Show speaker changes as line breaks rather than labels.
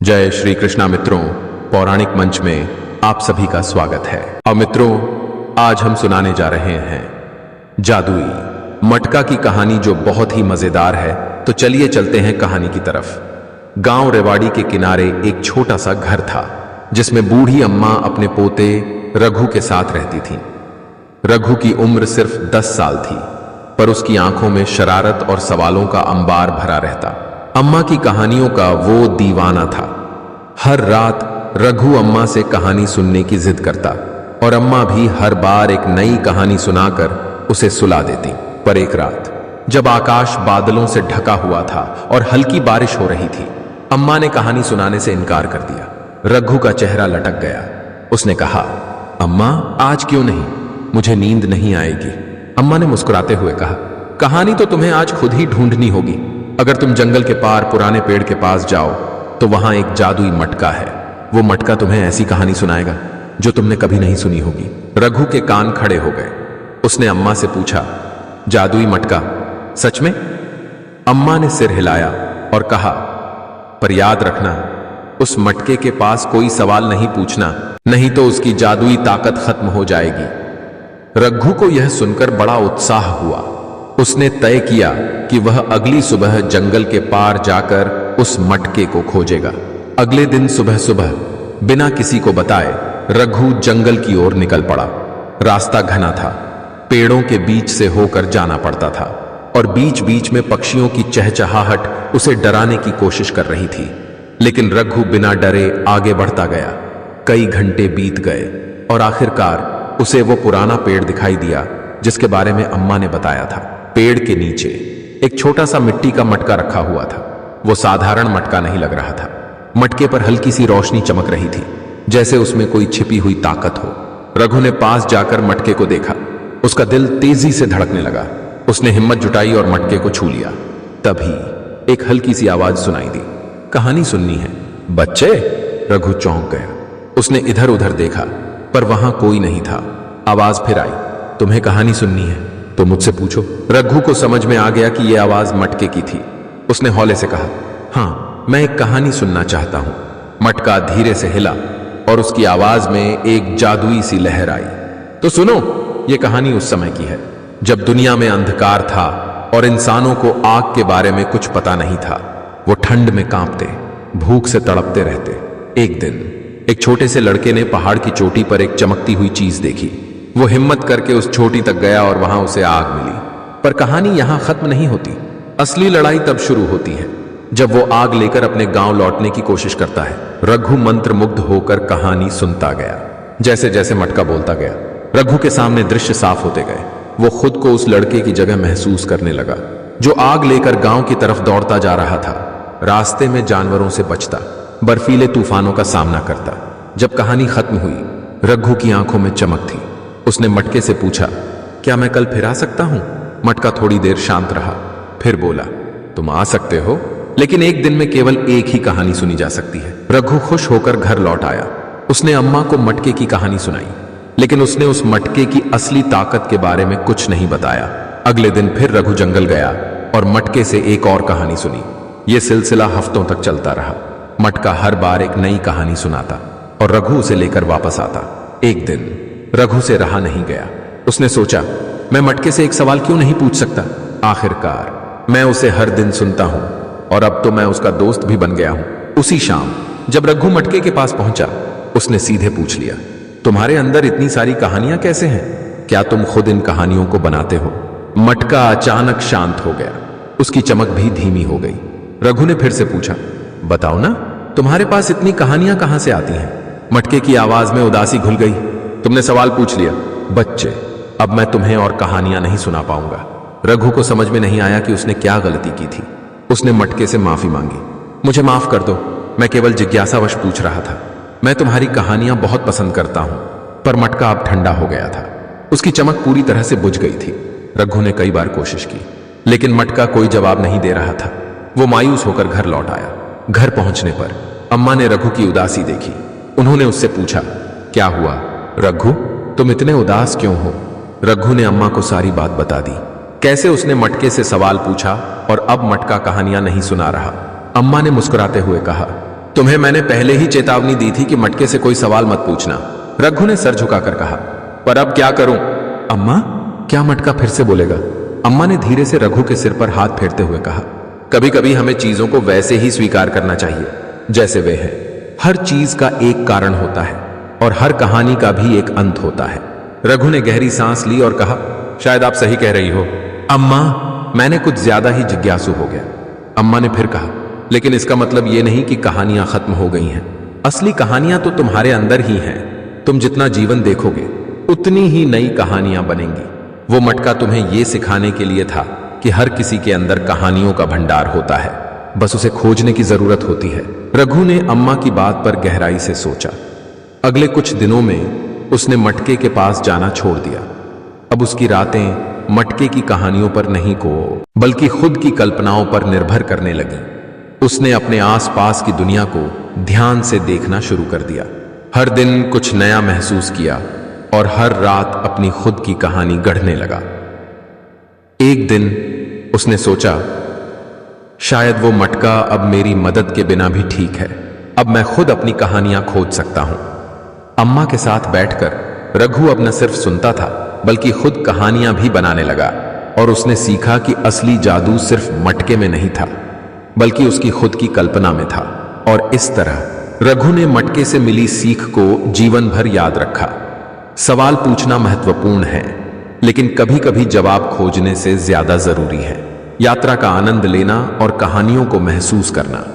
जय श्री कृष्णा मित्रों, पौराणिक मंच में आप सभी का स्वागत है। और मित्रों, आज हम सुनाने जा रहे हैं जादुई मटका की कहानी, जो बहुत ही मजेदार है। तो चलिए चलते हैं कहानी की तरफ। गांव रेवाड़ी के किनारे एक छोटा सा घर था, जिसमें बूढ़ी अम्मा अपने पोते रघु के साथ रहती थी। रघु की उम्र सिर्फ 10 साल थी, पर उसकी आंखों में शरारत और सवालों का अंबार भरा रहता। अम्मा की कहानियों का वो दीवाना था। हर रात रघु अम्मा से कहानी सुनने की जिद करता, और अम्मा भी हर बार एक नई कहानी सुनाकर उसे सुला देती। पर एक रात, जब आकाश बादलों से ढका हुआ था और हल्की बारिश हो रही थी, अम्मा ने कहानी सुनाने से इनकार कर दिया। रघु का चेहरा लटक गया। उसने कहा, अम्मा, आज क्यों नहीं? मुझे नींद नहीं आएगी। अम्मा ने मुस्कुराते हुए कहा, कहानी तो तुम्हें आज खुद ही ढूंढनी होगी। अगर तुम जंगल के पार पुराने पेड़ के पास जाओ तो वहां एक जादुई मटका है। वो मटका तुम्हें ऐसी कहानी सुनाएगा जो तुमने कभी नहीं सुनी होगी। रघु के कान खड़े हो गए। उसने अम्मा से पूछा, जादुई मटका? सच में? अम्मा ने सिर हिलाया और कहा, पर याद रखना, उस मटके के पास कोई सवाल नहीं पूछना, नहीं तो उसकी जादुई ताकत खत्म हो जाएगी। रघु को यह सुनकर बड़ा उत्साह हुआ। उसने तय किया कि वह अगली सुबह जंगल के पार जाकर उस मटके को खोजेगा। अगले दिन सुबह सुबह बिना किसी को बताए रघु जंगल की ओर निकल पड़ा। रास्ता घना था, पेड़ों के बीच से होकर जाना पड़ता था, और बीच बीच में पक्षियों की चहचहाहट उसे डराने की कोशिश कर रही थी। लेकिन रघु बिना डरे आगे बढ़ता गया। कई घंटे बीत गए और आखिरकार उसे वो पुराना पेड़ दिखाई दिया जिसके बारे में अम्मा ने बताया था। पेड़ के नीचे एक छोटा सा मिट्टी का मटका रखा हुआ था। वो साधारण मटका नहीं लग रहा था। मटके पर हल्की सी रोशनी चमक रही थी, जैसे उसमें कोई छिपी हुई ताकत हो। रघु ने पास जाकर मटके को देखा। उसका दिल तेजी से धड़कने लगा। उसने हिम्मत जुटाई और मटके को छू लिया। तभी एक हल्की सी आवाज सुनाई दी, कहानी सुननी है बच्चे? रघु चौंक गया। उसने इधर उधर देखा, पर वहां कोई नहीं था। आवाज फिर आई, तुम्हें कहानी सुननी है तो मुझसे पूछो। रघु को समझ में आ गया कि यह आवाज मटके की थी। उसने हौले से कहा, हाँ, मैं एक कहानी सुनना चाहता हूं। मटका धीरे से हिला और उसकी आवाज में एक जादुई सी लहर आई। तो सुनो, यह कहानी उस समय की है जब दुनिया में अंधकार था और इंसानों को आग के बारे में कुछ पता नहीं था। वो ठंड में कांपते, भूख से तड़पते रहते। एक दिन एक छोटे से लड़के ने पहाड़ की चोटी पर एक चमकती हुई चीज देखी। वो हिम्मत करके उस चोटी तक गया और वहां उसे आग मिली। पर कहानी यहां खत्म नहीं होती। असली लड़ाई तब शुरू होती है जब वो आग लेकर अपने गांव लौटने की कोशिश करता है। रघु मंत्रमुग्ध होकर कहानी सुनता गया। जैसे जैसे मटका बोलता गया, रघु के सामने दृश्य साफ होते गए। वो खुद को उस लड़के की जगह महसूस करने लगा, जो आग लेकर गांव की तरफ दौड़ता जा रहा था। रास्ते में जानवरों से बचता, बर्फीले तूफानों का सामना करता। जब कहानी खत्म हुई, रघु की आंखों में चमक थी। उसने मटके से पूछा, क्या मैं कल फिर आ सकता हूं? मटका थोड़ी देर शांत रहा, फिर बोला, तुम आ सकते हो, लेकिन एक दिन में केवल एक ही कहानी सुनी जा सकती है। रघु खुश होकर घर लौट आया। उसने अम्मा को मटके की कहानी सुनाई, लेकिन उसने उस मटके की असली ताकत के बारे में कुछ नहीं बताया। अगले दिन फिर रघु जंगल गया और मटके से एक और कहानी सुनी। यह सिलसिला हफ्तों तक चलता रहा। मटका हर बार एक नई कहानी सुनाता और रघु उसे लेकर वापस आता। एक दिन रघु से रहा नहीं गया। उसने सोचा, मैं मटके से एक सवाल क्यों नहीं पूछ सकता? आखिरकार मैं उसे हर दिन सुनता हूं, और अब तो मैं उसका दोस्त भी बन गया हूं। उसी शाम जब रघु मटके के पास पहुंचा, उसने सीधे पूछ लिया, तुम्हारे अंदर इतनी सारी कहानियां कैसे हैं? क्या तुम खुद इन कहानियों को बनाते हो? मटका अचानक शांत हो गया। उसकी चमक भी धीमी हो गई। रघु ने फिर से पूछा, बताओ ना, तुम्हारे पास इतनी कहानियां कहां से आती हैं? मटके की आवाज में उदासी घुल गई। तुमने सवाल पूछ लिया बच्चे, अब मैं तुम्हें और कहानियां नहीं सुना पाऊंगा। रघु को समझ में नहीं आया कि उसने क्या गलती की थी। उसने मटके से माफी मांगी, मुझे माफ कर दो, मैं केवल जिज्ञासावश पूछ रहा था। मैं तुम्हारी कहानियां बहुत पसंद करता हूं। पर मटका अब ठंडा हो गया था। उसकी चमक पूरी तरह से बुझ गई थी। रघु ने कई बार कोशिश की, लेकिन मटका कोई जवाब नहीं दे रहा था। वो मायूस होकर घर लौट आया। घर पहुंचने पर अम्मा ने रघु की उदासी देखी। उन्होंने उससे पूछा, क्या हुआ रघु, तुम इतने उदास क्यों हो? रघु ने अम्मा को सारी बात बता दी, कैसे उसने मटके से सवाल पूछा और अब मटका कहानियां नहीं सुना रहा। अम्मा ने मुस्कुराते हुए कहा, तुम्हें मैंने पहले ही चेतावनी दी थी कि मटके से कोई सवाल मत पूछना, रघु ने सर झुकाकर कहा। पर अब क्या करूं? अम्मा, क्या मटका फिर से बोलेगा? अम्मा ने धीरे से रघु के सिर पर हाथ फेरते हुए कहा। कभी कभी हमें चीजों को वैसे ही स्वीकार करना चाहिए जैसे वे हैं। हर चीज का एक कारण होता है और हर कहानी का भी एक अंत होता है। रघु ने गहरी सांस ली और कहा, शायद आप सही कह रही हो अम्मा। मैंने कुछ ज्यादा ही जिज्ञासु हो गया। अम्मा ने फिर कहा, लेकिन इसका मतलब यह नहीं कि कहानियां खत्म हो गई हैं। असली कहानियां तो तुम्हारे अंदर ही हैं। तुम जितना जीवन देखोगे उतनी ही नई कहानियां बनेंगी। वो मटका तुम्हें यह सिखाने के लिए था कि हर किसी के अंदर कहानियों का भंडार होता है, बस उसे खोजने की जरूरत होती है। रघु ने अम्मा की बात पर गहराई से सोचा। अगले कुछ दिनों में उसने मटके के पास जाना छोड़ दिया। अब उसकी रातें मटके की कहानियों पर नहीं को बल्कि खुद की कल्पनाओं पर निर्भर करने लगी। उसने अपने आसपास की दुनिया को ध्यान से देखना शुरू कर दिया। हर दिन कुछ नया महसूस किया और हर रात अपनी खुद की कहानी गढ़ने लगा। एक दिन उसने सोचा, शायद वो मटका अब मेरी मदद के बिना भी ठीक है। अब मैं खुद अपनी कहानियां खोज सकता हूं। अम्मा के साथ बैठकर रघु अब न सिर्फ सुनता था बल्कि खुद कहानियां भी बनाने लगा और उसने सीखा कि असली जादू सिर्फ मटके में नहीं था बल्कि उसकी खुद की कल्पना में था। और इस तरह रघु ने मटके से मिली सीख को जीवन भर याद रखा। सवाल पूछना महत्वपूर्ण है, लेकिन कभी कभी जवाब खोजने से ज्यादा जरूरी है। यात्रा का आनंद लेना और कहानियों को महसूस करना।